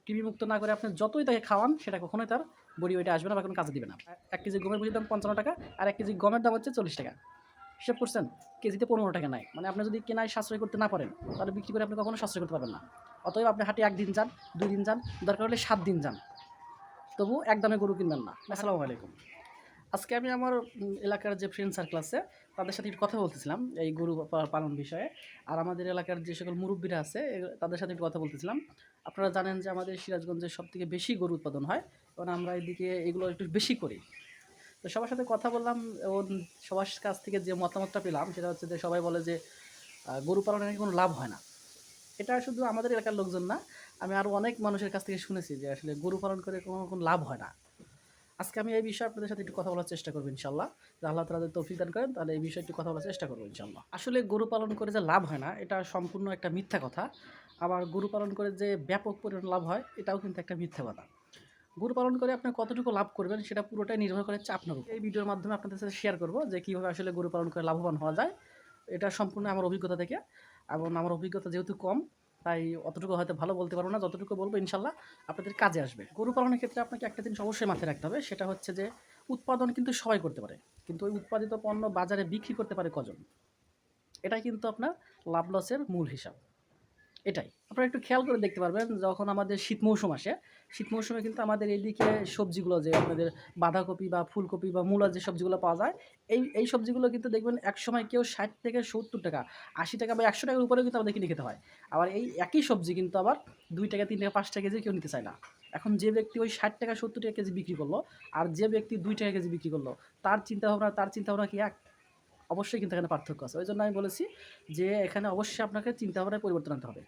কৃমিমুক্ত না করে আপনি যতই তাকে খাওয়ান সেটা কখনোই তার বডি ওয়েটে আসবে না বা কোনো কাজে দিবে না। 1 কেজি গমের ভুসির দাম 55 টাকা আর 1 কেজি গমের দাম হচ্ছে 40 টাকা। হিসাব করছেন? কেজিতে 15 টাকা নেয়। মানে আপনি যদি কেনায় সাশ্রয় করতে না পারেন, তাহলে বিক্রি করে আপনি কখনো সাশ্রয় করতে পারবেন না। অতএব আপনি হাটে 1 দিন যান, 2 দিন যান, দরকার হলে 7 দিন যান। তবু এক দামে গরু কিনবেন না। আসসালামু আলাইকুম। আজকে আমি আমার এলাকার যে ফ্রেন্ড সার্কেল আছে তাদের সাথে একটু কথা বলতেছিলাম এই গরু পালন বিষয়ে। আর আমাদের এলাকার যে সকল মুরব্বীরা আছে তাদের সাথে একটু কথা বলতেছিলাম। আপনারা জানেন যে আমাদের সিরাজগঞ্জে সবথেকে বেশি গরু উৎপাদন হয় এবং আমরা এদিকে এগুলো একটু বেশি করি। তো সবার সাথে কথা বললাম এবং সবার কাছ থেকে যে মতামতটা পেলাম সেটা হচ্ছে যে সবাই বলে যে গরু পালনে নাকি কোনো লাভ হয় না। এটা শুধু আমাদের এলাকার লোকজন না, আমি আরও অনেক মানুষের কাছ থেকে শুনেছি যে আসলে গরু পালন করে কোনো লাভ হয় না। আজকে আমি এই বিষয়ে আপনাদের সাথে একটু কথা বলার চেষ্টা করবো ইনশাল্লাহ। যে আল্লাহ তাআলা যদি তৌফিক দান করেন তাহলে এই বিষয়ে একটু কথা বলার চেষ্টা করবো ইনশাল্লাহ। আসলে গরু পালন করে যে লাভ হয় না এটা সম্পূর্ণ একটা মিথ্যা কথা। আবার গরু পালন করে যে ব্যাপক পরিমাণ লাভ হয় এটাও কিন্তু একটা মিথ্যা কথা। গরু পালন করে আপনি কতটুকু লাভ করবেন সেটা পুরোটাই নির্ভর করে হচ্ছে আপনার উপর। এই ভিডিওর মাধ্যমে আপনাদের সাথে শেয়ার করবো যে কীভাবে আসলে গরু পালন করে লাভবান হওয়া যায়। এটা সম্পূর্ণ আমার অভিজ্ঞতা থেকে, এবং আমার অভিজ্ঞতা যেহেতু কম তাই অতটুকু হয়তো ভালো বলতে পারবো না। যতটুকু বলবো ইনশাল্লাহ আপনাদের কাজে আসবে। গরু পালনের ক্ষেত্রে আপনাকে একটা জিনিস অবশ্যই মাথায় রাখতে হবে, সেটা হচ্ছে যে উৎপাদন কিন্তু সবাই করতে পারে, কিন্তু ওই উৎপাদিত পণ্য বাজারে বিক্রি করতে পারে কজন। এটাই কিন্তু আপনার লাভ লসের মূল হিসাব। এটাই আপনারা একটু খেয়াল করে দেখতে পারবেন, যখন আমাদের শীত মৌসুম আসে, শীত মৌসুমে কিন্তু আমাদের এইদিকে সবজিগুলো যে আপনাদের বাঁধাকপি বা ফুলকপি বা মূলা যে সবজিগুলো পাওয়া যায়, এই সবজিগুলো কিন্তু দেখবেন একসময় কেউ 60 থেকে 70 টাকা, 80 টাকা বা 100 টাকার উপরেও কিন্তু আমাদের কিনে খেতে হয়। আবার এই একই সবজি কিন্তু আবার 2 টাকা 3 টাকা 5 টাকা কেজি কেউ নিতে চায় না। এখন যে ব্যক্তি ওই 60 টাকা 70 টাকা কেজি বিক্রি করলো আর যে ব্যক্তি 2 টাকা কেজি বিক্রি করলো, তার চিন্তাভাবনা কি এক? অবশ্যই কিন্তু এখানে পার্থক্য আছে। ওই জন্য আমি বলেছি যে এখানে অবশ্যই আপনাকে চিন্তাভাবনায় পরিবর্তন আনতে হবে।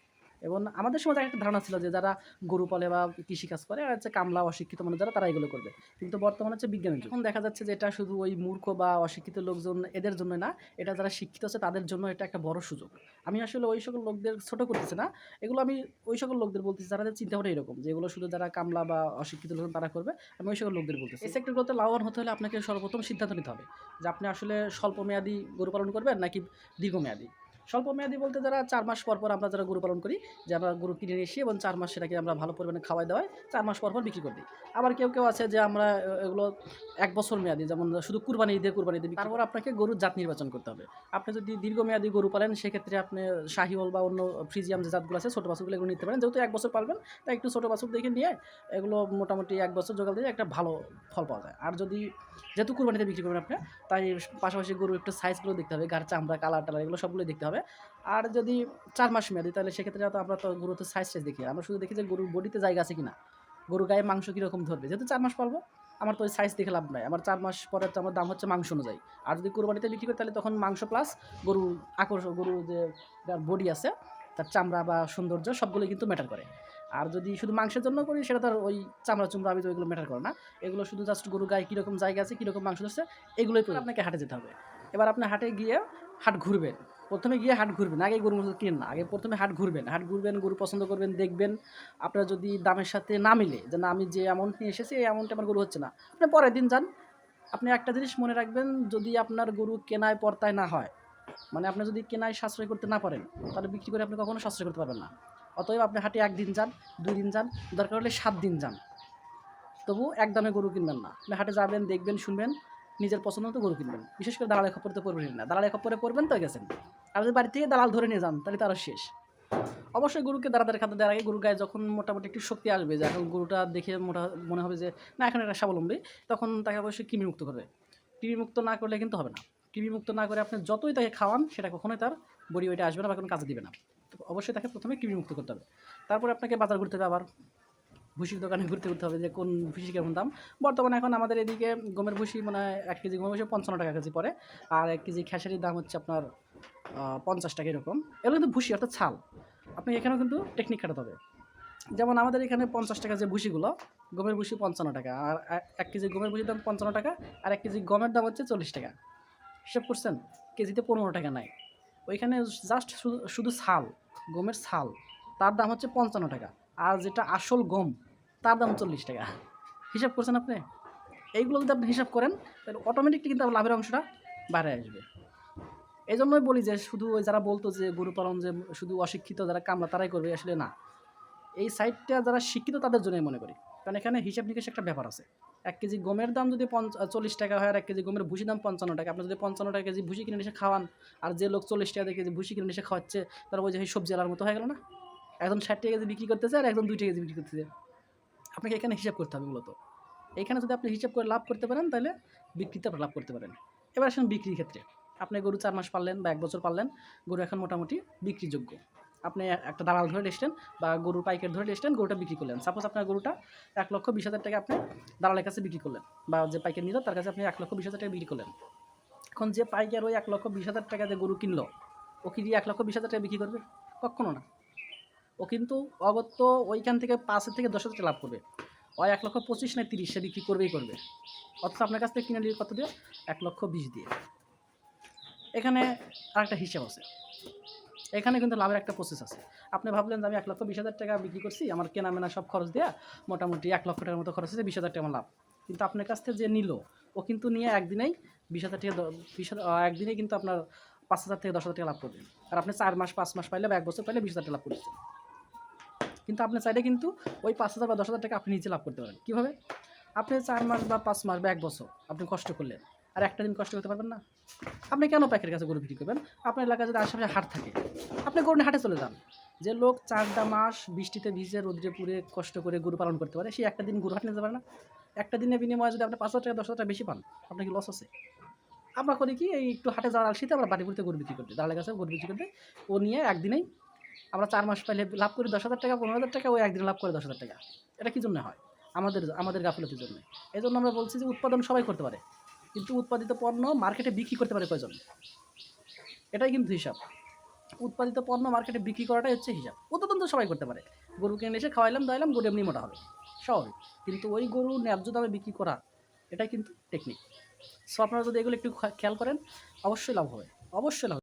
এবং আমাদের সমাজে একটা ধারণা ছিল যে যারা গরু পালে বা কৃষিকাজ করে আর হচ্ছে কামলা অশিক্ষিত মানুষ যারা তারা এগুলো করবে। কিন্তু বর্তমানে হচ্ছে বিজ্ঞানের যুগ। এখন দেখা যাচ্ছে যে এটা শুধু ওই মূর্খ বা অশিক্ষিত লোকজন এদের জন্য না, এটা যারা শিক্ষিত আছে তাদের জন্য এটা একটা বড় সুযোগ। আমি আসলে ওই সকল লোকদের ছোট করতেছি না। এগুলো আমি ওই সকল লোকদের বলতেছি যাদের চিন্তাভাবনা এরকম যে এগুলো শুধু যারা কামলা বা অশিক্ষিত লোক তারা করবে। আমি ওই সকল লোকদের বলতেছি। এই সেক্টরগুলোতে লাভবান হতে হলে আপনাকে সর্বপ্রথম সিদ্ধান্ত নিতে হবে যে আপনি আসলে স্বল্পমেয়াদী গরু পালন করবেন নাকি দীর্ঘমেয়াদী। স্বল্পমেয়াদী বলতে যারা 4 মাস পর আমরা যারা গরু পালন করি, যে আমরা গরু কিনে নিয়ে এসি এবং 4 মাস সেটাকে আমরা ভালো পরিমাণে খাওয়াই দাওয়াই 4 মাস পর বিক্রি করে দিই। আবার কেউ আছে যে আমরা এগুলো 1 বছর মেয়াদি, যেমন শুধু কুরবানি ঈদে তারপর আপনাকে গরুর জাত নির্বাচন করতে হবে। আপনি যদি দীর্ঘমেয়াদী গরু পালেন সেক্ষেত্রে আপনি শাহিওয়াল বা অন্য ফ্রিজিয়াম যে জাতগুলো আছে ছোটো বাছুরগুলো এগুলো নিতে পারেন। যেহেতু 1 বছর পালবেন তাই একটু ছোটো বাছুর দেখে নিয়ে এগুলো মোটামুটি 1 বছর জোগাল দিয়ে একটা ভালো ফল পাওয়া যায়। আর যেহেতু কুরবানিতে বিক্রি করবেন আপনি, তাই পাশাপাশি গরুর একটু সাইজগুলো দেখতে হবে, গার চামড়া, কালার টালার এগুলো সবগুলোই দেখতে হবে। আর যদি 4 মাস মেয়াদি তাহলে সেক্ষেত্রে তো আমরা তো গরুতে সাইজ দেখি, আমরা শুধু দেখি যে গরুর বডিতে জায়গা আছে কিনা, গরুর গায়ে মাংস কীরকম ধরবে। যেহেতু 4 মাস পালবো আমার তো ওই সাইজ দেখে লাভ নাই, আমার 4 মাস পরে তো আমার দাম হচ্ছে মাংস অনুযায়ী। আর যদি কুরবানিতে বিক্রি করি তাহলে তখন মাংস প্লাস গরুর আকর্ষণ, গরুর যে বডি আছে তার চামড়া বা সৌন্দর্য সবগুলোই কিন্তু ম্যাটার করে। আর যদি শুধু মাংসের জন্য করি সেটা তার ওই চামড়া চুমড়া আমি তো ওইগুলো ম্যাটার করে না। এগুলো শুধু জাস্ট গরুর গায়ে কীরকম জায়গা আছে, কীরকম মাংস ধরছে এগুলোই আপনাকে হাটে যেতে হবে। এবার আপনি হাটে গিয়ে হাট ঘুরবেন। প্রথমে গিয়ে হাট ঘুরবেন, আগে গরু কিনেন না। আগে প্রথমে হাট ঘুরবেন, গরু পছন্দ করবেন, দেখবেন। আপনার যদি দামের সাথে না মিলে, যে না আমি যে অ্যামাউন্ট নিয়ে এসেছি এই অ্যামাউন্টে আমার গরু হচ্ছে না, আপনি পরের দিন যান। আপনি একটা জিনিস মনে রাখবেন, যদি আপনার গরু কেনায় পর্তায় না হয়, মানে আপনি যদি কেনায় সাশ্রয় করতে না পারেন, তাহলে বিক্রি করে আপনি কখনো সাশ্রয় করতে পারবেন না। অতএব আপনি হাটে 1 দিন যান, 2 দিন যান, দরকার হলে 7 দিন যান, তবু এক দামে গরু কিনবেন না। আপনি হাটে যাবেন, দেখবেন, শুনবেন, নিজের পছন্দ মতো গরু কিনবেন। বিশেষ করে দালালের খপ্পরে পড়বেন না। দালালের খপ্পরে পড়বেন তো গেছেন। আর যদি বাড়ি থেকে দালাল ধরে নিয়ে যান তাহলে তারা শেষ। অবশ্যই গরুকে দাঁড়াদাঁড়ি খাদ্য দেওয়ার আগে গরুর গায়ে যখন মোটামুটি একটু শক্তি আসবে, যে এখন গরুটা দেখে মনে হবে যে না এখন একটা স্বাবলম্বী, তখন তাকে অবশ্যই কৃমিমুক্ত করবে। কৃমিমুক্ত না করলে কিন্তু হবে না। কৃমিমুক্ত না করে আপনি যতই তাকে খাওয়ান সেটা কখনোই তার বডি ওয়েটে আসবে না বা কোনো কাজে দিবে না। তো অবশ্যই তাকে প্রথমে কৃমিমুক্ত করতে হবে। তারপরে আপনাকে বাজার ঘুরতে হবে, আবার ভুসির দোকানে ঘুরতে হবে যে কোন ভুসি কেমন দাম। বর্তমানে এখন আমাদের এদিকে গমের ভুসি মানে 1 কেজি গমের ভুসি 55 টাকা কেজি পড়ে। আর 1 কেজি খেসারির দাম হচ্ছে আপনার 50 টাকা এরকম। এগুলো কিন্তু ভুসি অর্থাৎ ছাল। আপনি এখানেও কিন্তু টেকনিক খাটাতে হবে। যেমন আমাদের এখানে 50 টাকা যে ভুসিগুলো, গমের ভুসি 55 টাকা। আর 1 কেজি গমের ভুসির দাম 55 টাকা আর 1 কেজি গমের দাম হচ্ছে 40 টাকা। হিসাব করছেন? কেজিতে 15 টাকা নেয়। ওইখানে জাস্ট শুধু ছাল, গমের ছাল, তার দাম হচ্ছে 55 টাকা। আর যেটা আসল গম তার দাম 40 টাকা। হিসাব করছেন আপনি? এইগুলো যদি আপনি হিসাব করেন তাহলে অটোমেটিকলি কিন্তু লাভের অংশটা বাইরে আসবে। এই জন্যই বলি যে শুধু ওই যারা বলতো যে গরু পালন যে শুধু অশিক্ষিত যারা কামলা তারাই করবে, আসলে না। এই সাইটটা যারা শিক্ষিত তাদের জন্যই মনে করি, কারণ এখানে হিসাব নিকেশ একটা ব্যাপার আছে। 1 কেজি গমের দাম যদি 40 টাকা হয় আর 1 কেজি গমের ভুসির দাম 55 টাকা, আপনি যদি 55 টাকা কেজি ভুসি কিনে এসে খাওয়ান, আর যে লোক 40 টাকা দিয়ে কেজি ভুসি কিনে এসে খাওয়াচ্ছে, তার ওই যে সবজি আলার মতো হয়ে গেল না? একজন 60 টাকা কেজি বিক্রি করতেছে আর একজন 2 টাকা কেজি বিক্রি করতেছে। আপনাকে এখানে হিসাব করতে হবে মূলত। এখানে যদি আপনি হিসাব করে লাভ করতে পারেন, তাহলে বিক্রিতে আপনি লাভ করতে পারেন। এবার আসেন বিক্রির ক্ষেত্রে। আপনি গরু 4 মাস পাললেন বা 1 বছর পাললেন, গরু এখন মোটামুটি বিক্রিযোগ্য। আপনি একটা দালাল ধরে এসছেন বা গরুর পাইকার ধরে এসছেন, গরুটা বিক্রি করলেন। সাপোজ আপনার গরুটা 1,20,000 টাকা আপনি দালালের কাছে বিক্রি করলেন, বা যে পাইকার নিল তার কাছে আপনি 1,20,000 টাকা বিক্রি করলেন। এখন যে পাইকার ওই 1,20,000 টাকা যে গরু কিনলো, ও কি দিয়ে 1,20,000 টাকা বিক্রি করবে? কখনো না। ও কিন্তু অগত্য ওইখান থেকে 5 থেকে 10,000 টাকা লাভ করবে। ওই 1,25,000 না 30 সে বিক্রি করবেই করবে। অথচ আপনার কাছ থেকে কিনে নিয়ে কত দিয়ে? 1,20,000 দিয়ে। এখানে আরেকটা হিসাব আছে। এখানে কিন্তু লাভের একটা প্রসেস আছে। আপনি ভাবলেন যে আমি 1,20,000 টাকা বিক্রি করছি, আমার কেনা-মেনা সব খরচ দেয়া মোটামুটি 1,00,000 টাকার মতো খরচ হয়েছে, 20,000 টাকা আমার লাভ। কিন্তু আপনার কাছ থেকে যে নিল, ও কিন্তু নিয়ে একদিনেই 20,000 টাকা একদিনেই কিন্তু আপনার 5,000 থেকে 10,000 টাকা লাভ করবেন। আর আপনি 4 মাস 5 মাস পাইলে বা 1 বছর পাইলে 20,000 টাকা লাভ করছেন। কিন্তু আপনি চাইলে কিন্তু ওই 5,000 বা 10,000 টাকা আপনি নিজে লাভ করতে পারেন। কীভাবে? আপনি 4 মাস বা 5 মাস বা 1 বছর আপনি কষ্ট করলেন, আর একটা দিন কষ্ট করতে পারবেন না? আপনি কেন পাইকারের কাছে গরু বিক্রি করবেন? আপনার এলাকায় যদি আশেপাশে হাট থাকে, আপনি গরু নিয়ে হাটে চলে যান। যে লোক 4টা মাস বৃষ্টিতে ভিজে রোদ্রে পুড়ে কষ্ট করে গরু পালন করতে পারে, সে একটা দিন গরু হাটে নিতে পারে না? একটা দিনের বিনিময়ে যদি আপনি 5,000 টাকা 10,000 টাকা বেশি পান, আপনার কি লস আছে? আমরা করি কি, এই একটু হাটে যাওয়ার আলসিতে আমরা বাড়িপুরিতে গরু বিক্রি করতে, দালালের কাছে গরু বিক্রি করতে, ও নিয়ে একদিনেই আমরা 4 মাস পাইলে লাভ করি 10,000 টাকা 15,000 টাকা, ওই একদিনে লাভ করে 10,000 টাকা। এটা কী জন্য হয়? আমাদের গাফিলতির জন্য। এই জন্য আমরা বলছি যে উৎপাদন সবাই করতে পারে, কিন্তু উৎপাদিত পণ্য মার্কেটে বিক্রি করতে পারে কয়জন? এটাই কিন্তু হিসাব। উৎপাদিত পণ্য মার্কেটে বিক্রি করাটাই হচ্ছে হিসাব। উৎপাদন তো সবাই করতে পারে। গরু কিনে এসে খাওয়াইলাম দাওয়াইলাম, গরু এমনি মোটা হবে, স্বাভাবিক। কিন্তু ওই গরু ন্যায্য দামে বিক্রি করা, এটাই কিন্তু টেকনিক। সো আপনারা যদি এগুলো একটু খেয়াল করেন, অবশ্যই লাভ হবে, অবশ্যই লাভ হবে।